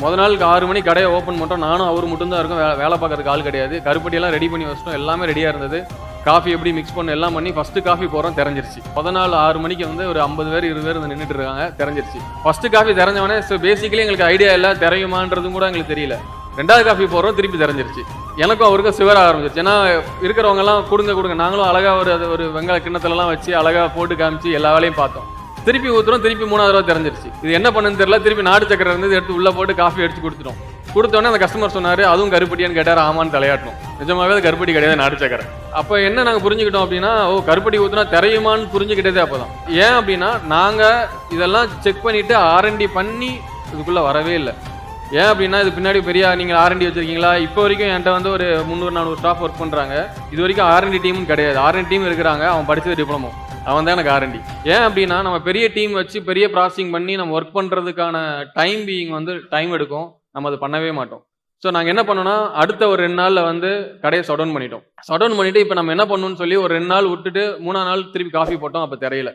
முத நாளுக்கு 6 மணி கடையை ஓப்பன் பண்ணிட்டோம். நானும் அவர் மட்டும் தான் இருக்கும், வேலை பார்க்கறதுக்கு ஆள் கிடையாது. கருப்பட்டியெல்லாம் ரெடி பண்ணி வச்சிட்டோம், எல்லாமே ரெடியாக இருந்தது. காஃபி எப்படி மிக்ஸ் பண்ண எல்லாம் பண்ணி ஃபர்ஸ்ட் காஃபி போகிறோம், தெரிஞ்சிருச்சு. முத நாள் 6 மணிக்கு வந்து ஒரு 50 பேர் 20 பேர் வந்து நின்றுட்டு இருக்காங்க, தெரிஞ்சிருச்சு. ஃபர்ஸ்ட் காஃபி தெரிஞ்சவனே பேசிக்கலி எங்களுக்கு ஐடியா இல்லை, தெரியுமான்றதும் கூட எங்களுக்கு தெரியல. 2வது காஃபி போடுறோம், திருப்பி தெரிஞ்சிருச்சு. எனக்கும் அவருக்கும் சிவர ஆரம்பிச்சிருச்சு. ஏன்னா இருக்கிறவங்கலாம் கொடுங்க, நாங்களும் அழகாக ஒரு வெங்காய கிண்ணத்துலலாம் வச்சு அழகாக போட்டு காமிச்சு எல்லா வேலையும் பார்த்தோம். திருப்பி ஊற்றுறோம், திருப்பி 3வது தடவை தெரிஞ்சிருச்சு. இது என்ன பண்ணுன்னு தெரியல. திருப்பி நாடு சக்கரை இருந்து எடுத்து உள்ளே போட்டு காஃபி அடிச்சு கொடுத்துட்டோம். கொடுத்தோடனே அந்த கஸ்டமர் சொன்னார், அதுவும் கருப்பட்டியான்னு கேட்டார். ஆமான்னு தலையாட்டணும். நிஜமாவே அது கருப்பட்டி கிடையாது, நாடு சக்கரை. அப்போ என்ன நாங்கள் புரிஞ்சுக்கிட்டோம் அப்படின்னா, கருப்பட்டி ஊற்றுனா தெரியுமான்னு புரிஞ்சுக்கிட்டதே அப்போ தான். ஏன் அப்படின்னா நாங்கள் இதெல்லாம் செக் பண்ணிவிட்டு R&D பண்ணி இதுக்குள்ளே வரவே இல்லை. ஏன் அப்படின்னா இது பின்னாடி பெரிய நீங்கள் R&D வச்சுருக்கீங்களா? இப்போ வரைக்கும் என்கிட்ட வந்து ஒரு 300-400 ஸ்டாஃப் ஒர்க் பண்ணுறாங்க. இது வரைக்கும் R&D டீமும் கிடையாது. R&D டீம் இருக்கிறாங்க, அவன் படித்தது டிப்ளமோ, அவன் தான் எனக்கு R&D. ஏன் அப்படின்னா நம்ம பெரிய டீம் வச்சு பெரிய ப்ராசஸிங் பண்ணி நம்ம ஒர்க் பண்ணுறதுக்கான டைம் எடுக்கும், நம்ம அது பண்ணவே மாட்டோம். ஸோ நாங்கள் என்ன பண்ணோம்னா, அடுத்த ஒரு 2 நாளில் வந்து கடையை ஷட் பண்ணிட்டோம். ஷட் பண்ணிவிட்டு இப்போ நம்ம என்ன பண்ணணும்னு சொல்லி ஒரு 2 நாள் விட்டுட்டு 3ஆவது நாள் திருப்பி காஃபி போட்டோம். அப்போ தெரியல.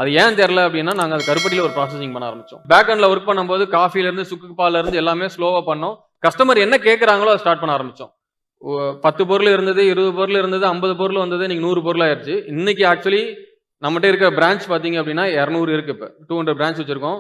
அது ஏன் தெரியல அப்படின்னா, நாங்கள் அது கருப்பட்டியில் ஒரு ப்ராசஸிங் பண்ண ஆரம்பித்தோம். பேக் ஹண்டில் ஒர்க் பண்ணும்போது காஃபிலேருந்து சுக்கு பாலேருந்து எல்லாமே ஸ்லோவாக பண்ணோம். கஸ்டமர் என்ன கேட்குறாங்களோ அதை ஸ்டார்ட் பண்ண ஆரம்பித்தோம். 10 பொருள் இருந்தது, 20 பொருள் இருந்தது, 50 பொருள் வந்தது, இன்னைக்கு 100 பொருள் ஆயிடுச்சு. இன்னைக்கு ஆக்சுவலி நம்மகிட்ட இருக்க பிரான்ச் பார்த்தீங்க அப்படின்னா 200 இருக்குது. இப்போ 200 பிரான்ச் வச்சுருக்கோம்.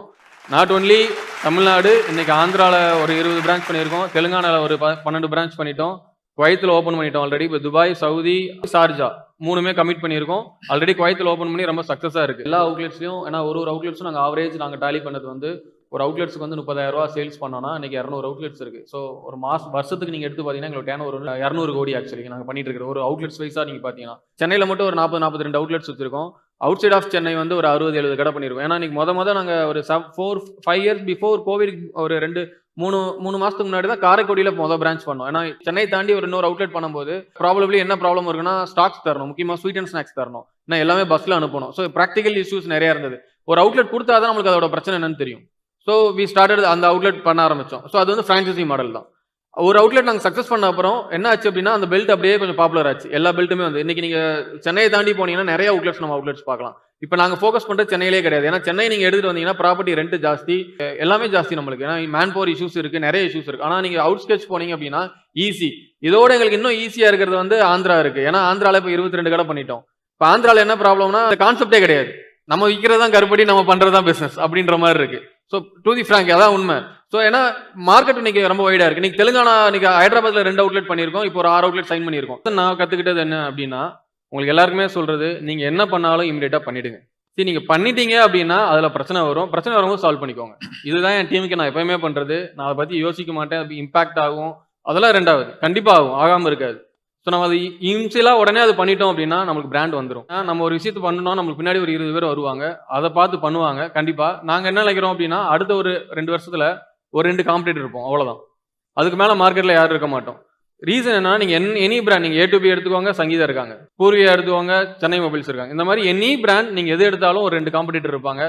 நாட் ஒன்லி தமிழ்நாடு, இன்னைக்கு ஆந்திராவில் ஒரு 20 பிரான்ச் பண்ணியிருக்கோம், தெலுங்கானாவில் ஒரு 12 பிரான்ச் பண்ணிட்டோம், குவைத்தில் ஓப்பன் பண்ணிட்டோம் ஆல்ரெடி. இப்போ துபாய், சவுதி, ஷார்ஜா 3மே கமிட் பண்ணியிருக்கோம். ஆல்ரெடி குவைத்தில் ஓப்பன் பண்ணி ரொம்ப சக்ஸஸாக இருக்குது. எல்லா அவுட்லெட்ஸ்லையும், ஏன்னா ஒரு அவுட்லெட்ஸும் நாங்கள் ஆவரேஜ் டாலி பண்ணது வந்து ஒரு அவுட்லெட்ஸ்க்கு வந்து 30,000 ரூபா சேல்ஸ் பண்ணோம்னா இன்னைக்கு 200 அவுட்லெட்ஸ் இருக்குது. ஸோ ஒரு வருஷத்துக்கு நீங்கள் எடுத்து பார்த்தீங்கன்னா எங்களுக்கு டேர்ன் ஒரு 200 கோடி ஆக்சுவலி நாங்கள் பண்ணிட்டு இருக்கிற ஒரு அவுட்லெட்ஸ் வைஸாக நீங்கள் பார்த்தீங்கன்னா. சென்னையில் மட்டும் ஒரு 40-42 அவுட்லெட்ஸ் வச்சிருக்கோம். அவுட் சைட் ஆஃப் சென்னை வந்து ஒரு 60-70 கடை பண்ணியிருக்கோம். ஏன்னா இன்னைக்கு மொதல் நாங்கள் ஒரு 4-5 இயர்ஸ் பிஃபோர் கோவிட், ஒரு 2-3 மாதத்துக்கு முன்னாடி தான் காரைக்குடியில் பிரான்ச் பண்ணோம். ஏன்னா சென்னை தாண்டி ஒரு இன்னொரு அவுட்லெட் பண்ணும்போது ப்ராபப்ளி என்ன ப்ராப்ளம் இருக்குன்னா, ஸ்டாக்ஸ் தரணும், முக்கியமாக ஸ்வீட் அண்ட் ஸ்நாக்ஸ் தரணும், ஏன்னா எல்லாமே பஸ்ஸில் அனுப்பணும். ஸோ ப்ராக்டிகல் இஷ்யூஸ் நிறைய இருந்தது. ஒரு அவுட்லெட் கொடுத்தா தான் நம்மளுக்கு அதோட பிரச்சனை என்னன்னு தெரியும். ஸோ வி ஸ்டார்டட் அந்த அவுட்லெட் பண்ண ஆரம்பித்தோம். ஸோ அது வந்து ஃப்ரான்ச்சைசி மாடல் தான். ஒரு அவுட்லெட் நாங்கள் சக்ஸஸ் பண்ண அப்புறம் என்ன ஆச்சு அப்படின்னா, அந்த பெல்ட் அப்படியே கொஞ்சம் பாப்புலர் ஆச்சு. எல்லா பெல்ட்டுமே வந்து இன்னைக்கு நீங்கள் சென்னையை தாண்டி போனீங்கன்னா நிறைய அவுட்லெட்ஸ் நம்ம அவுட்லெட்ஸ் பார்க்கலாம். இப்போ நாங்கள் ஃபோக்கஸ் பண்ணுறது சென்னையிலே கிடையாது. ஏன்னா சென்னை நீங்கள் எடுத்துகிட்டு வந்தீங்கன்னா ப்ராப்பர்ட்டி ரெண்ட் ஜாஸ்தி, எல்லாமே ஜாஸ்தி நம்மளுக்கு. ஏன்னா மேன் பவர் இஷ்யூஸ் இருக்குது, நிறைய இஷ்யூஸ் இருக்குது. ஆனால் நீங்கள் அவுட் ஸ்கெட்ச் போனீங்க அப்படின்னா ஈஸி. இதோட எங்களுக்கு இன்னும் ஈஸியாக இருக்கிறது வந்து ஆந்திரா இருக்குது. ஏன்னா ஆந்திராவில் இப்போ 22 கடை பண்ணிட்டோம். இப்போ ஆந்திராவில் என்ன ப்ராப்ளம்னா, அந்த கான்செப்டே கிடையாது. நம்ம விற்கிறது தான் கருப்பட்டி, நம்ம பண்ணுறது தான் பிஸ்னஸ் அப்படின்ற மாதிரி இருக்கு. ஸோ டு தி ஃப்ராங்க் அதான் உண்மை. ஸோ ஏன்னா மார்க்கெட் இன்னைக்கு ரொம்ப வைடா இருக்கு. இன்னைக்கு தெலுங்கானா, இன்னைக்கு ஹைதராபாத்ல 2 அவுட்லெட் பண்ணியிருக்கோம், இப்போ ஒரு 6 அவுட்லெட் சைன் பண்ணியிருக்கோம். நான் கத்துக்கிட்டது என்ன அப்படின்னா, உங்களுக்கு எல்லாருக்குமே சொல்றது, நீங்க என்ன பண்ணாலும் இமிடியேட்டா பண்ணிடுங்க. சரி, நீங்க பண்ணிட்டீங்க அப்படின்னா அதுல பிரச்சனை வரும், பிரச்சனை வரும்போது சால்வ் பண்ணிக்கோங்க. இதுதான் என் டீமுக்கு நான் எப்பயுமே பண்றது. நான் அதை பத்தி யோசிக்க மாட்டேன். அது இம்பாக்ட் ஆகும், அதெல்லாம் 2வது கண்டிப்பா ஆகும், ஆகாம இருக்காது. ஸோ நம்ம அது இன்சியலாக உடனே அது பண்ணிட்டோம் அப்படின்னா நம்மளுக்கு பிராண்ட் வந்துடும். நம்ம ஒரு விஷயத்தை பண்ணணும், நம்மளுக்கு பின்னாடி ஒரு 20 பேர் வருவாங்க, அதை பார்த்து பண்ணுவாங்க. கண்டிப்பாக நாங்கள் என்ன நினைக்கிறோம் அப்படின்னா, அடுத்த ஒரு 2 வருஷத்துல ஒரு 2 காம்படிட்டர் இருப்போம், அவ்வளோதான். அதுக்கு மேலே மார்க்கெட்டில் யாரும் இருக்க மாட்டோம். ரீசன் என்ன, நீங்கள் எனி பிராண்ட், நீங்கள் A2B எடுத்துக்கோங்க, சங்கீதா இருக்காங்க, பூர்வியா எடுத்துக்கோங்க, சென்னை மொபைல்ஸ் இருக்காங்க. இந்த மாதிரி எனி பிராண்ட் நீங்கள் எது எடுத்தாலும் ஒரு 2 காம்படிட்டர் இருப்பாங்க.